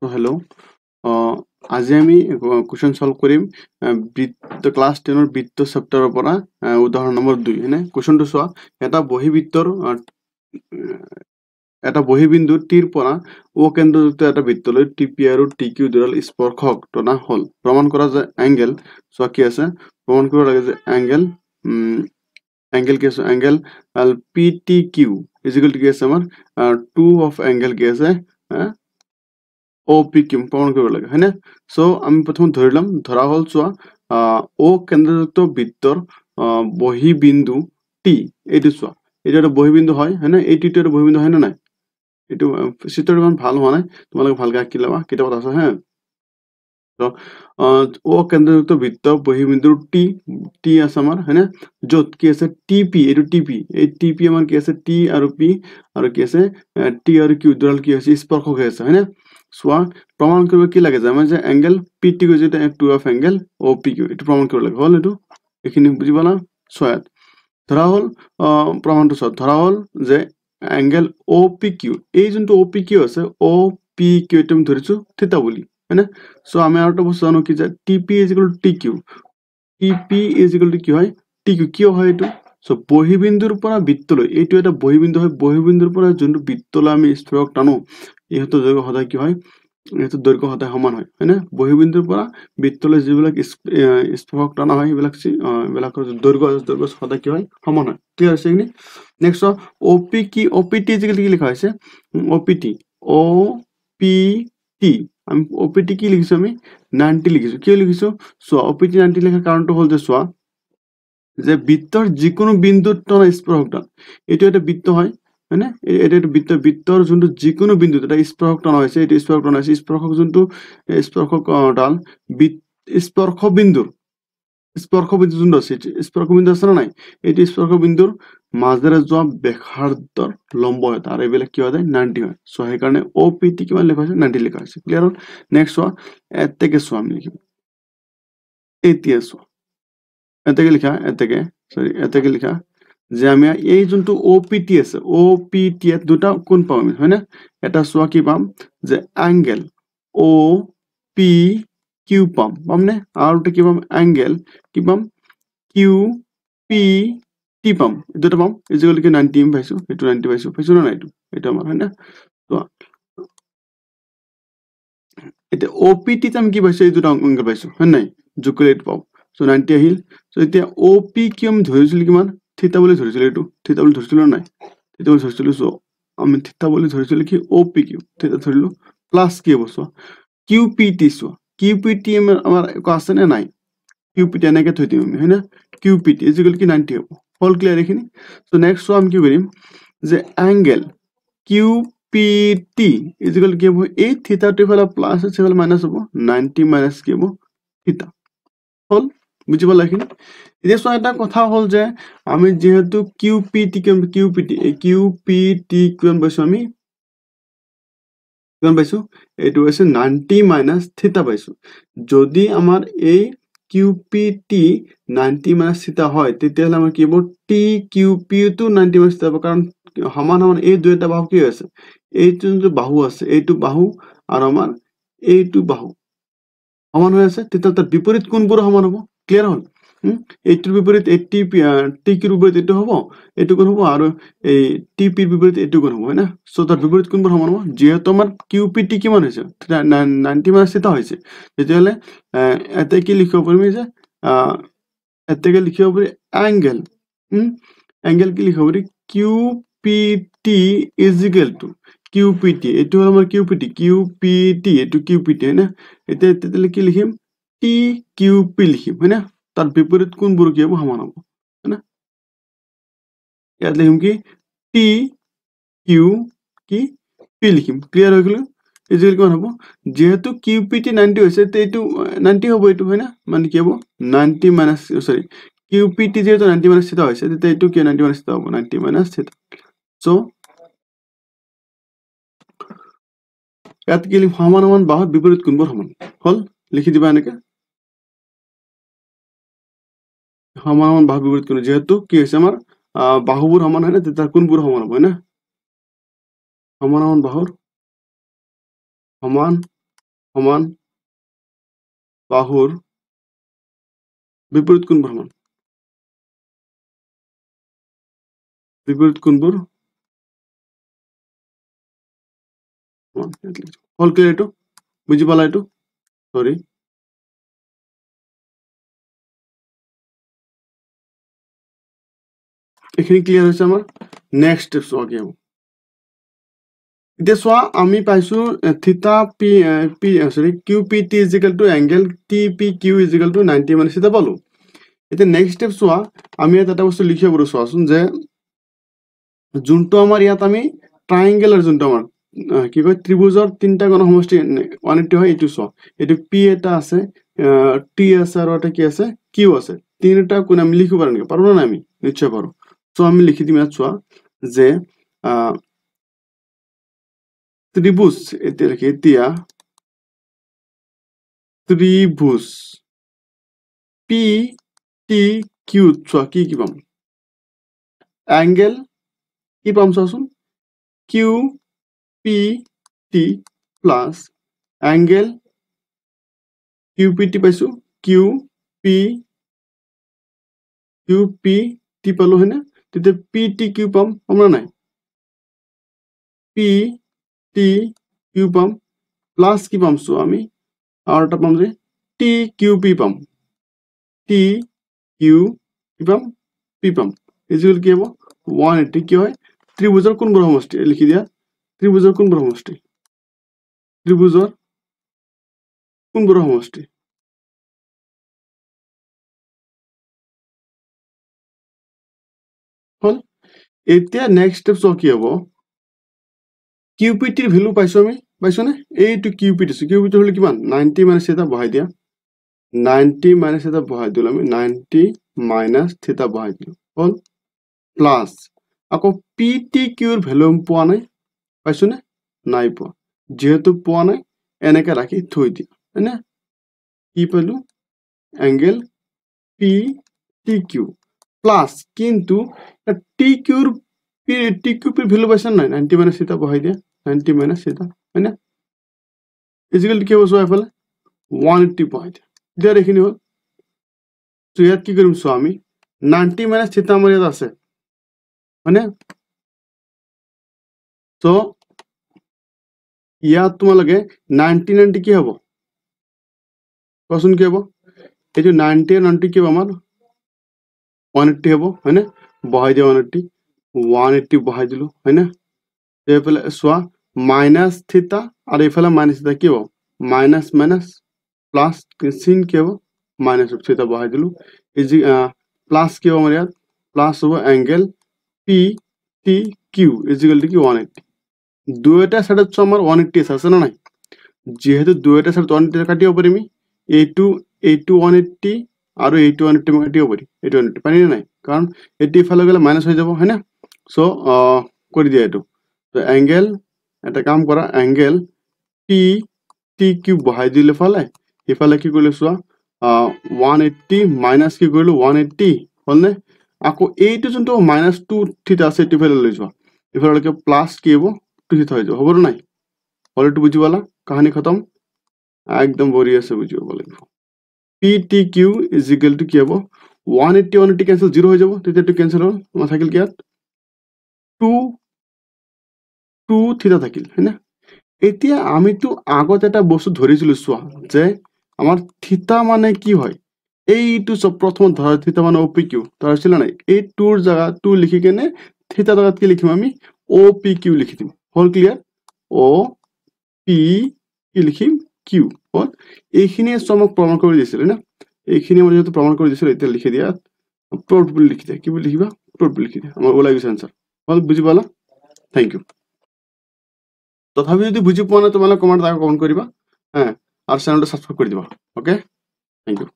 So hello, আজি আমি question solve কৰিম বৃত্ত ক্লাছ 10 বৃত্ত চেপ্টাৰৰ পৰা উদাহৰণ নম্বৰ 2 হেনে কুৱেশ্যনটো চোৱা এটা বহিবিন্দু টিৰ পৰা ও কেন্দ্ৰযুক্ত এটা বৃত্তলৈ টিপি আৰু টিকিউ দুডাল স্পৰ্শক টনা হল প্ৰমাণ কৰা যে এংগেল চোৱা কি আছে প্ৰমাণ কৰিব লাগে যে এংগেল কি আছে এংগেল PTQ ইকুৱেল টু কি আছে আমাৰ 2 অফ এংগেল কি আছে OPQ প্ৰমাণ কৰিব লাগে হয়নে সো আমি প্ৰথম ধৰিলাম ধৰা হল চোৱা ও কেন্দ্ৰযুক্ত বৃত্তৰ বহিবিন্দু টি এইটো চোৱা এটা এটা বহিবিন্দু হয় হয়নে এইটো এটা বহিবিন্দু হয় না নাই এইটো চিত্ৰটো ইমান ভাল হোৱা নাই তোমালোকে ভালকৈ আঁকি ল'বা কিতাপত আছে হ্যাঁ তো ও কেন্দ্ৰযুক্ত বৃত্ত বহিবিন্দু টি আছে আমাৰ হয়নে য'ত কি আছে টিপি এইটো টিপি এই টিপি আমাৰ কি আছে টি আৰু পি আৰু কি আছে টি আৰু কিউ দুডাল কি আছে স্পৰ্শক হৈ আছে হয়নে চোৱা প্ৰমাণ কৰিব কি লাগে যে আমাৰ যে এংগেল পিটি গৈ যেটা 2 অফ এংগেল OPQ এইটো প্ৰমাণ কৰিব লাগে হল এইটো এইখিনি বুজি পালা চোৱা ধৰা হল প্ৰমাণটো চোৱা ধৰা হল যে এংগেল OPQ এই যোনটো OPQ আছে OPQ এটা আমি ধৰিছো থিটা বুলি হয়নে সো আমি আৰু এটা বস্তু জানো কি যে TP TQ TP কি হয় TQ কিয় হয় এইটো সো বহিবিন্দুৰ পৰা বৃত্তলৈ এইটো এটা বহিবিন্দু হয় বহিবিন্দুৰ পৰা যোনটো বৃত্তলৈ আমি স্পৰ্শক টানো ইহঁতৰ দৈৰ্ঘ্য সদায় কি হয় ইহঁতৰ দৈৰ্ঘ্য সদায় সমান হয় হয়নে বহিবিন্দুৰ পৰা বৃত্তলৈ যিবিলাক স্পৰ্শক টানা হয় এইবিলাকৰ দৈৰ্ঘ্য সদায় কি হয় সমান হয় ক্লিয়াৰ আছে এইখিনি নেক্সট OPT কি লিখা হৈছে OPT আমি OPT কি লিখিছো আমি 90 লিখিছো কি লিখিছো চোৱা OPT 90 লেখাৰ কাৰণটো হ'ল যে চোৱা যে বৃত্তৰ যিকোনো বিন্দুত টনা স্পৰ্শক টান এইটো এটা বৃত্ত হয় হয়নে এটা বৃত্তৰ যোনটো যিকোনো বিন্দুত এটা স্পৰ্শক টানা হৈছে এইটো স্পৰ্শক টানা হৈছে স্পৰ্শক যোনটো স্পৰ্শক ডাল স্পৰ্শ বিন্দু যোনটো আছে স্পৰ্শ বিন্দু আছে না নাই এইটো স্পৰ্শ বিন্দুৰ মাজেৰে যোৱা ব্যাসাৰ্ধৰ লম্ব হয় তাৰ এইবিলাক কি হয় 90 হয় সো সেইকাৰণে OPT কিমান লেখা হৈছে 90 লেখা হৈছে ক্লিয়াৰ হল নেক্সট চোৱা এতেকে চোৱা আমি লিখিম এতিয়া চোৱা এতেকে লিখা যে আমি এই যোনটো OPT আছে OPT এত দুটা কোণ পাম আমি হয় না এটা চোৱা কি পাম যে এংগেল OPQ পামনে আৰু এটা কি পাম এংগেল কি পাম QPT পাম দুটা পাম ইকুৱেল টু 90 পাইছো এটো 90 পাইছো না নাই এটা আমাৰ হয় না তো এটা OPT ত আমি কি পাইছো এই দুটা অংক পাইছো হয় নাই যোগ কৰি এইটো পাম সো 90 আহিল সো এতিয়া OPQ আমি ধৰিছিল কিমান থিটা বুলি ধৰিছিল এইটো থিটা বুলি ধৰিছিল নাই থিটা বুলি ধৰিছিল সো আমি থিটা বুলি ধৰিছিল কি OPQ থিটা ধৰিলো প্লাস কি হ'ব সো QPT সো QPT আমাৰ আছে নে নাই QPT এনেকে থৈ দিম আমি হয় না QPT ইকুৱেল কি 90 হ'ব হল ক্লিয়াৰ এখিনি সো নেক্সট সো আমি কি কৰিম যে এংগেল QPT ইকুৱেল কি হ'ব এই থিটাটো ফালে প্লাস আছে ফালে মাইনাস হ'ব 90 মাইনাস কি হ'ব থিটা হল বুজি পালা এখিনি এতিয়া সো এটা কথা হল যে আমি যেহেতু QPT কিমান পাইছো আমি কিমান পাইছো এইটো আছে 90 মাইনাস থিটা পাইছো যদি আমাৰ এই QPT 90 মাইনাস থিটা হয় তেতিয়াহলে আমাৰ কি হ'ব TQP টো 90 মাইনাস থিটা হ'ব কাৰণ সমান এই দুইটা বাহু কি আছে এইটো যে বাহু আছে এইটো বাহু আৰু আমাৰ এইটো বাহু সমান হৈ আছে তেতিয়া তাৰ বিপৰীত কোণবোৰ সমান হ'ব ক্লিয়াৰ হ'ল এইটোৰ বিপৰীত TQৰ বিপৰীত এইটো হ'ব এইটো কোণ হ'ব আৰু এই TPৰ বিপৰীত এইটো কোণ হ'ব হয়না সো তাৰ বিপৰীত কোণবোৰ সমান হ'ব যেহেতু আমাৰ QPT কিমান হৈছে 90 মাইনাস থিটা হৈছে তেতিয়াহলে এতে কি লিখিব পাৰিম যে এতেকে লিখিব পাৰি এংগেল কি লিখিব পাৰি QPT ইকুৱেল টু QPT এইটো হল আমাৰ QPT এইটো QPT হয় না এতিয়া তেতিয়ালে কি লিখিম TQP লিখিম হয় না তাৰ বিপৰীত কোণবোৰ কি হ'ব সমান হ'ব হয় না ইয়াত লিখিম কি TQP লিখিম ক্লিয়াৰ হৈ গ'ল ইকুৱেল কিমান হ'ব যেহেতু QPT 90 হৈছে তে এইটো 90 হ'ব এইটো হয় না মানে কি হ'ব 90 মাইনাস সরি QPT যেহেতু 90 মাইনাস থিটা হৈছে তে এইটো কি 90 মাইনাস থিটা হ'ব 90 মাইনাস থিটা সো ইয়াত কি লিখিম সমান বাহুৰ বিপৰীত কোণবোৰ সমান হল লিখি দিবা এনেকে সমান বাহুৰ বিপৰীত কোণ যেহেতু কি হৈছে আমাৰ বাহুবোৰ সমান হয় না তেতিয়া কোণবোৰ সমান হ'ব হয় না সমান বাহুৰ সমান সমান বাহুৰ বিপৰীত কোণবোৰ সমান বিপৰীত কোণবোৰ সমান হল ক্লিয়াৰ এইটো বুজি পালা এইটো সৰি এইখিনি ক্লিয়াৰ হৈছে আমাৰ নেক্সট স্টেপ চোৱা কি হ'ব এতিয়া চোৱা আমি পাইছো theta P P sorry Q P T is equal to angle T P Q is equal to 90 minus theta পালো এতিয়া নেক্সট স্টেপ চোৱা আমি এটা বস্তু লিখিব পাৰো চোৱাচোন যে যোনটো আমাৰ ইয়াত আমি ট্ৰাইংগেলৰ যোনটো আমাৰ কি কয় ত্ৰিভুজৰ তিনিটা কোণ সমষ্টি 180 হয় এইটো চোৱা এইটো পি এটা আছে টি আছে আৰু এটা কি আছে কিউ আছে তিনিটা কোণ আমি লিখিব পাৰো নেকি পাৰো না আমি নিশ্চয় পাৰো সো আমি লিখি দিম ইয়াত চোৱা যে ত্ৰিভুজ এতিয়া ত্ৰিভুজ পি টি কিউ চোৱা কি পাম এংগেল কি পাম চোৱাচোন Q P T plus angle Q P T পাইছো কিউ পি টি পালো হয়নে তেতিয়া পি টি কিউ পাম আমরা নাই পি টি কিউ পাম প্লাস কি পাম চো আমি আর এটা পাম যে টি কিউ পি পাম টি কিউ কি পাম পি পাম ইকুয়াল কি হবো 180 কি হয় ত্ৰিভুজৰ কোনবোৰ সমষ্টি লিখি দিয়া ত্ৰিভুজৰ কোনবোৰ সমষ্টি ত্ৰিভুজৰ কোনবোৰ সমষ্টি হল এতিয়া নেক্সট স্টেপ চোৱা কি হবো কিউপিটিৰ ভ্যালু পাইছো আমি পাইছো না এইটো কিউপিটি কিউপিটি হলে কিমান 90 মাইনাস থিটা বহাই দিয়া 90 মাইনাস থিটা বহাই দিলো আমি 90 মাইনাস থিটা বহাই দিলো হল প্লাস আকৌ পিটি কিউৰ ভ্যালু পোৱা নাই পাইছো না নাই পোৱা যেহেতু পোৱা নাই এনেকে ৰাখি থৈ দিয়া হয়নে কি পালো angle P T Q plus কিন্তু টি কিউৰ টি কিউৰ ভ্যালু পাইছা নাই 90 মাইনাস থিটা বহাই দিয়া 90 মাইনাস থিটা হয়নে ইকুয়াল কি হ'ব চোৱা এফালে 180 বহাই দিয়া দিয়া এইখিনি হ'ল তো ইয়াত কি কৰিম চোৱা আমি 90 মাইনাস থিটা আমাৰ ইয়াত আছে হয়নে তো ইয়াত তোমালোকে 90 90 কি হ'ব কোৱাচোন কি হ'ব এইটো 90 90 কি হ'ব আমাৰ 180 হ'ব হয়নে বহাই দিয়া 180 বহাই দিলো হয়নে এইফালে চোৱা মাইনাস থিটা আৰু এইফালে মাইনাস থিটা কি হ'ব মাইনাস মাইনাস প্লাস চিন কি হ'ব মাইনাস থিটা বহাই দিলো ইজি প্লাস কি হ'ব আমাৰ ইয়াত প্লাস হ'ব angle P T Q equal to কি 180 দুইটা সাইডত চো আমাৰ 180 আছে না নাই যেহেতু দুইটা সাইডত 180 কাটিব পাৰিম এইটো 180 আৰু এইটো 180 কাটিব পাৰি এইটো 180 পাৰি নাই কাৰণ এইটো ইফালে গলে মাইনাস হৈ যাব হয়নে সো কৰি দিয়া এইটো তো এংগেল এটা কাম কৰা এংগেল পি টি কিউ বহাই দিলে ফালে ইফালে কি কৰিলে চোৱা 180 মাইনাস কি কৰিলো 180 হলনে আকৌ এইটো যোনটো -2 থিটা আছে এইটো ফেলে লৈ যোৱা ইফালে প্লাস কি হ'ব 2 থিটা হৈ যাব হ'ব নাই অলৰেডি বুজি পালা কাহিনী খতম একদম বঢ়িয়া আছে বুজিব লাগিব P T Q is equal to কি হ'ব 180 180 ক্যান্সেল 0 হৈ যাব তেতিয়া এইটো ক্যান্সেল হ'ল আমাৰ থাকিল কি ইয়াত 2 থিটা থাকিল হয়নে এতিয়া আমিতো আগত এটা বস্তু ধৰিছিলো চোৱা যে আমাৰ থিটা মানে কি হয় এইটো সব প্ৰথম ধৰা থিটা মানে OP কিউ ধৰিছিল নাই এই 2 ৰ জায়গা 2 লিখি কেনে থিটা জায়গাত কি লিখিম আমি OP কিউ লিখি দিম হল ক্লিয়াৰ OP কি লিখিম কিউ হল এইখিনি সমক প্ৰমাণ কৰি দিছিল না এইখিনি মই যেটো প্ৰমাণ কৰি দিছিল এটা লিখি দিয়া প্ৰুফ বুলি লিখি দিয়া কি বুলি লিখিবা প্ৰুফ বুলি লিখি দিয়া আমাৰ ওলাই গৈছে আনসাৰ হল বুজি পালা থ্যাংক ইউ তথাপি যদি বুজি পোৱা নাই তোমালোকে কমেন্ট কমেন্ট কৰিবা হ্যাঁ আৰু চেনেলটো সাবস্ক্ৰাইব কৰি দিবা ওকে থ্যাংক ইউ